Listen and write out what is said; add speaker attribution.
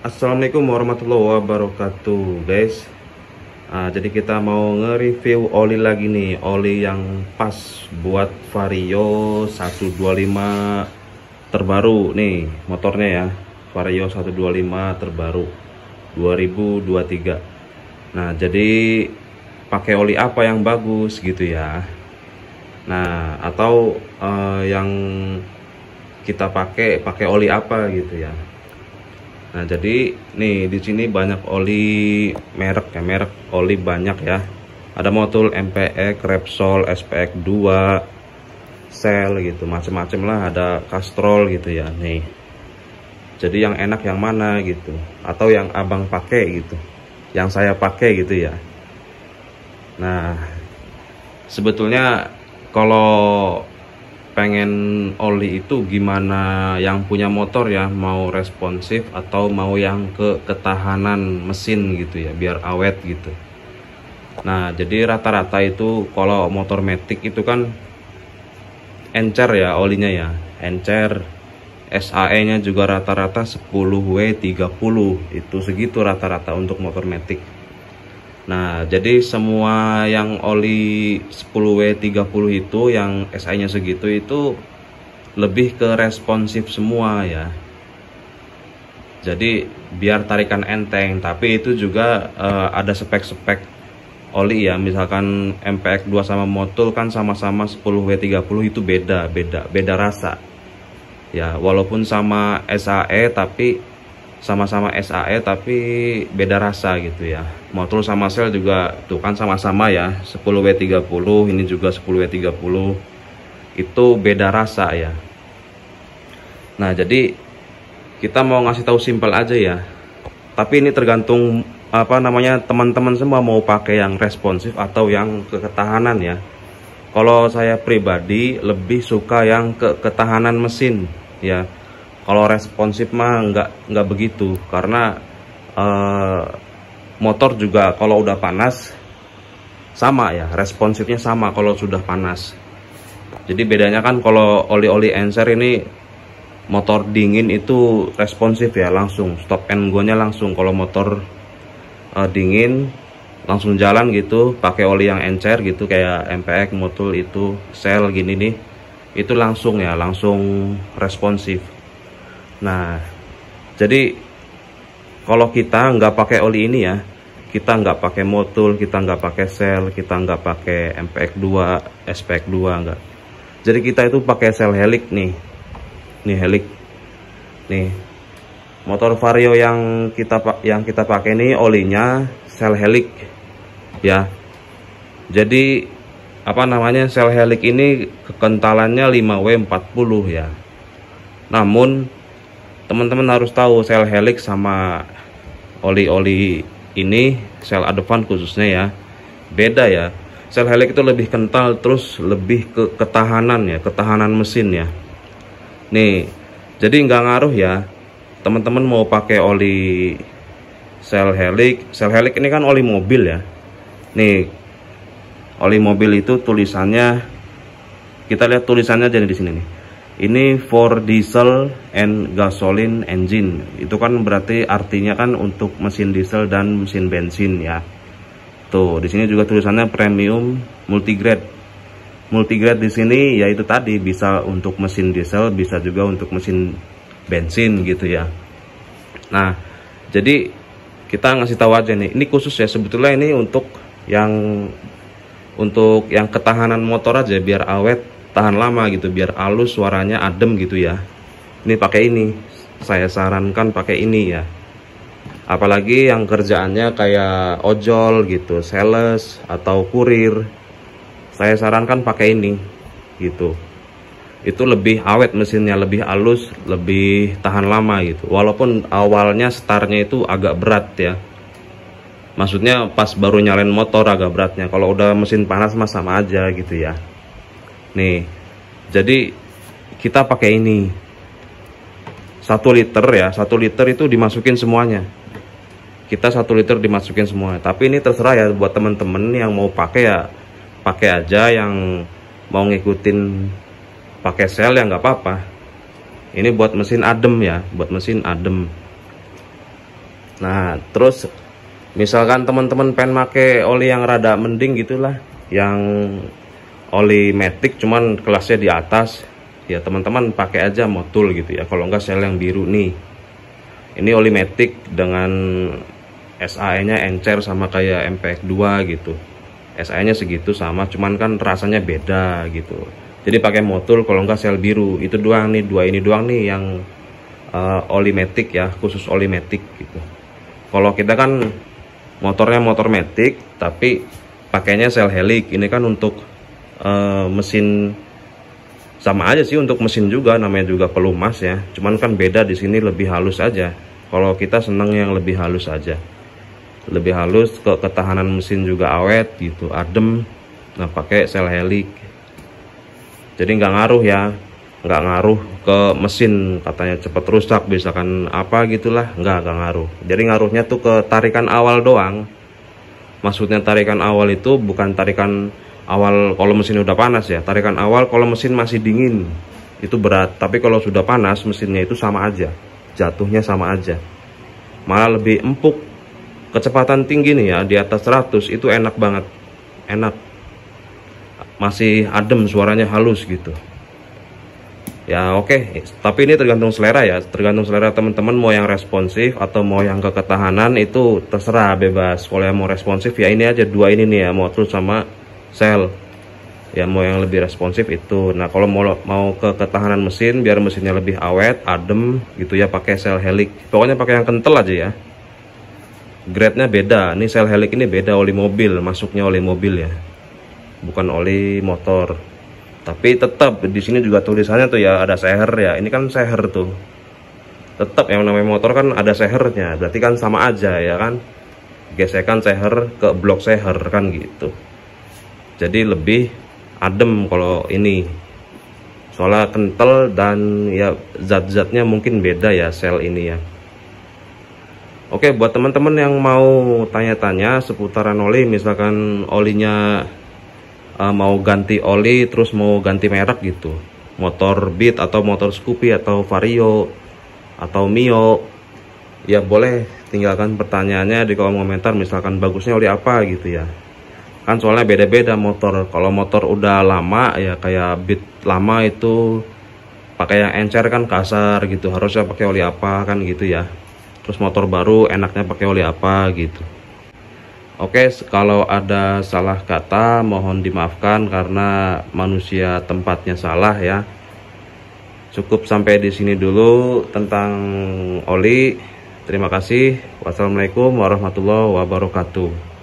Speaker 1: Assalamualaikum warahmatullahi wabarakatuh, guys. Jadi kita mau nge-review oli lagi nih, oli yang pas buat Vario 125 terbaru nih, motornya ya. Vario 125 terbaru 2023. Nah, jadi pakai oli apa yang bagus gitu ya. Nah, atau yang kita pakai oli apa gitu ya. Nah, jadi nih di sini banyak oli merek ya, merek oli banyak ya. Ada Motul, MPX, Repsol, SPX 2, Shell gitu, macem-macem lah, ada Castrol gitu ya. Nih. Jadi yang enak yang mana gitu, atau yang abang pakai gitu, yang saya pakai gitu ya. Nah, sebetulnya kalau pengen oli itu gimana yang punya motor ya, mau responsif atau mau yang ketahanan mesin gitu ya, biar awet gitu. Nah, jadi rata-rata itu kalau motor matic itu kan encer ya olinya ya, encer. SAE nya juga rata-rata 10W30, itu segitu rata-rata untuk motor matic. Nah, jadi semua yang oli 10W30 itu yang SI-nya segitu itu lebih ke responsif semua ya. Jadi biar tarikan enteng, tapi itu juga ada spek-spek oli ya. Misalkan MPX 2 sama Motul kan sama-sama 10W30 itu beda rasa. Ya, walaupun sama SAE tapi sama-sama SAE tapi beda rasa gitu ya. Motul sama Shell juga tuh kan sama-sama ya, 10W30, ini juga 10W30. Itu beda rasa ya. Nah, jadi kita mau ngasih tahu simpel aja ya. Tapi ini tergantung apa namanya, teman-teman semua mau pakai yang responsif atau yang ketahanan ya. Kalau saya pribadi lebih suka yang ketahanan mesin ya. Kalau responsif mah nggak begitu, karena motor juga kalau udah panas sama ya, responsifnya sama kalau sudah panas. Jadi bedanya kan kalau oli-oli encer ini motor dingin itu responsif ya, langsung stop and go nya langsung. Kalau motor dingin langsung jalan gitu, pakai oli yang encer gitu kayak MPX, Motul itu, Shell gini nih, itu langsung ya, langsung responsif. Nah, jadi kalau kita nggak pakai oli ini ya, kita nggak pakai Motul, kita nggak pakai Shell, kita nggak pakai MPX 2, SPX 2 nggak. Jadi kita itu pakai Shell Helix nih Helix nih, motor Vario yang kita pakai ini olinya Shell Helix ya. Jadi apa namanya, Shell Helix ini kekentalannya 5W40 ya. Namun teman-teman harus tahu Shell Helix sama oli-oli ini, Shell Advance khususnya ya, beda ya. Shell Helix itu lebih kental, terus lebih ke ketahanan ya, ketahanan mesin ya. Nih, jadi nggak ngaruh ya teman-teman mau pakai oli Shell Helix. Shell Helix ini kan oli mobil ya. Nih, oli mobil itu tulisannya, kita lihat tulisannya jadi di sini nih. Ini for diesel and gasoline engine. Itu kan berarti artinya kan untuk mesin diesel dan mesin bensin ya. Tuh, di sini juga tulisannya premium multigrade. Multigrade di sini yaitu tadi bisa untuk mesin diesel, bisa juga untuk mesin bensin gitu ya. Nah, jadi kita ngasih tahu aja nih, ini khusus ya, sebetulnya ini untuk yang ketahanan motor aja, biar awet, tahan lama gitu, biar halus, suaranya adem gitu ya. Ini pakai ini, saya sarankan pakai ini ya. Apalagi yang kerjaannya kayak ojol gitu, sales atau kurir, saya sarankan pakai ini gitu. Itu lebih awet mesinnya, lebih halus, lebih tahan lama gitu. Walaupun awalnya startnya itu agak berat ya. Maksudnya pas baru nyalain motor agak beratnya. Kalau udah mesin panas mah sama aja gitu ya. Nih, jadi kita pakai ini 1 liter ya, 1 liter itu dimasukin semuanya. Kita 1 liter dimasukin semua. Tapi ini terserah ya buat temen-temen yang mau pakai ya, pakai aja. Yang mau ngikutin pakai Shell ya nggak apa-apa. Ini buat mesin adem ya, buat mesin adem. Nah, terus misalkan teman-teman pengen make oli yang rada mending gitulah, yang oli matic cuman kelasnya di atas, ya teman-teman pakai aja Motul gitu ya. Kalau enggak sel yang biru nih. Ini oli matic dengan SAE-nya encer sama kayak MPX2 gitu. SAE-nya segitu sama, cuman kan rasanya beda gitu. Jadi pakai Motul, kalau enggak sel biru. Itu doang nih, dua ini doang nih yang oli matic ya, khusus oli matic gitu. Kalau kita kan motornya motor matic tapi pakainya sel helix. Ini kan untuk mesin, sama aja sih untuk mesin juga, namanya juga pelumas ya. Cuman kan beda di sini lebih halus aja. Kalau kita seneng yang lebih halus aja. Lebih halus, ketahanan mesin juga awet gitu, adem. Nah, pakai sel helix. Jadi nggak ngaruh ya, nggak ngaruh ke mesin katanya cepet rusak misalkan apa gitulah, nggak ngaruh. Jadi ngaruhnya tuh ke tarikan awal doang. Maksudnya tarikan awal itu bukan tarikan awal kalau mesin udah panas ya. Tarikan awal kalau mesin masih dingin itu berat, tapi kalau sudah panas mesinnya itu sama aja, jatuhnya sama aja, malah lebih empuk. Kecepatan tinggi nih ya, di atas 100 itu enak banget, enak, masih adem, suaranya halus gitu ya. Oke, tapi ini tergantung selera ya, tergantung selera teman-teman mau yang responsif atau mau yang ketahanan, itu terserah, bebas. Kalau yang mau responsif ya ini aja, dua ini nih ya, Motul sama sel ya. Mau yang lebih responsif itu. Nah, kalau mau ke ketahanan mesin biar mesinnya lebih awet, adem gitu ya, pakai sel helix. Pokoknya pakai yang kental aja ya. Grade-nya beda. Ini sel helix ini beda, oli mobil, masuknya oli mobil ya, bukan oli motor. Tapi tetap di sini juga tulisannya tuh ya, ada seher ya. Ini kan seher tuh. Tetap yang namanya motor kan ada sehernya. Berarti kan sama aja ya kan. Gesekan seher ke blok seher kan gitu. Jadi lebih adem kalau ini. Soalnya kental dan ya zat-zatnya mungkin beda ya sel ini ya. Oke, buat teman-teman yang mau tanya-tanya seputaran oli, misalkan olinya mau ganti oli terus mau ganti merek gitu, motor Beat atau motor Scoopy atau Vario atau Mio, ya boleh tinggalkan pertanyaannya di kolom komentar. Misalkan bagusnya oli apa gitu ya, kan soalnya beda-beda motor. Kalau motor udah lama ya kayak Beat lama itu pakai yang encer kan kasar gitu, harusnya pakai oli apa kan gitu ya. Terus motor baru enaknya pakai oli apa gitu. Oke, kalau ada salah kata mohon dimaafkan karena manusia tempatnya salah ya. Cukup sampai di sini dulu tentang oli. Terima kasih. Wassalamualaikum warahmatullahi wabarakatuh.